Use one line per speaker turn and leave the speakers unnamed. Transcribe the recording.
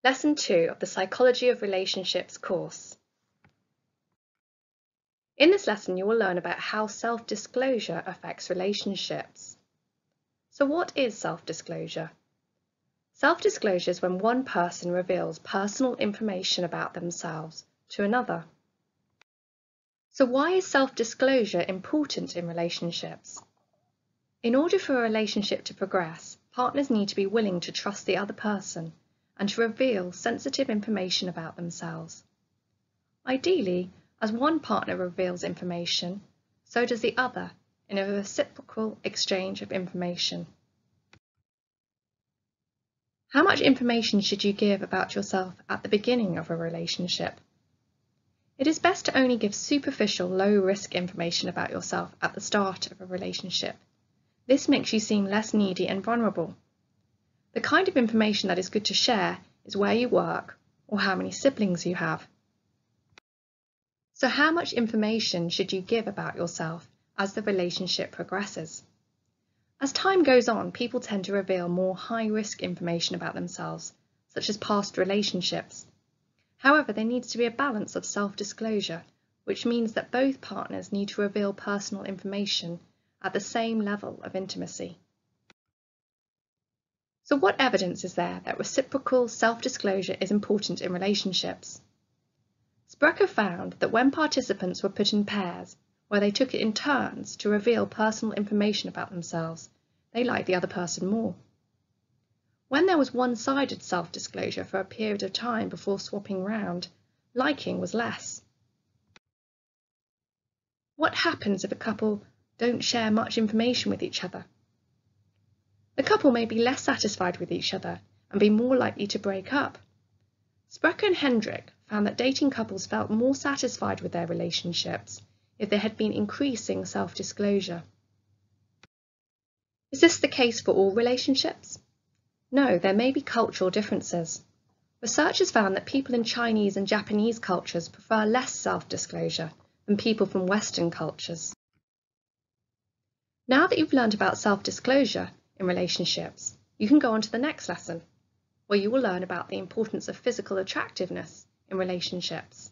Lesson 2 of the Psychology of Relationships course. In this lesson, you will learn about how self-disclosure affects relationships. So what is self-disclosure? Self-disclosure is when one person reveals personal information about themselves to another. So why is self-disclosure important in relationships? In order for a relationship to progress, partners need to be willing to trust the other person and to reveal sensitive information about themselves. Ideally, as one partner reveals information, so does the other in a reciprocal exchange of information. How much information should you give about yourself at the beginning of a relationship? It is best to only give superficial, low-risk information about yourself at the start of a relationship. This makes you seem less needy and vulnerable. The kind of information that is good to share is where you work or how many siblings you have. So how much information should you give about yourself as the relationship progresses? As time goes on, people tend to reveal more high-risk information about themselves, such as past relationships. However, there needs to be a balance of self-disclosure, which means that both partners need to reveal personal information at the same level of intimacy. So what evidence is there that reciprocal self-disclosure is important in relationships? Sprecher found that when participants were put in pairs, where they took it in turns to reveal personal information about themselves, they liked the other person more. When there was one-sided self-disclosure for a period of time before swapping round, liking was less. What happens if a couple don't share much information with each other? The couple may be less satisfied with each other and be more likely to break up. Sprecher and Hendrick found that dating couples felt more satisfied with their relationships if there had been increasing self-disclosure. Is this the case for all relationships? No, there may be cultural differences. Researchers found that people in Chinese and Japanese cultures prefer less self-disclosure than people from Western cultures. Now that you've learned about self-disclosure in relationships, you can go on to the next lesson, where you will learn about the importance of physical attractiveness in relationships.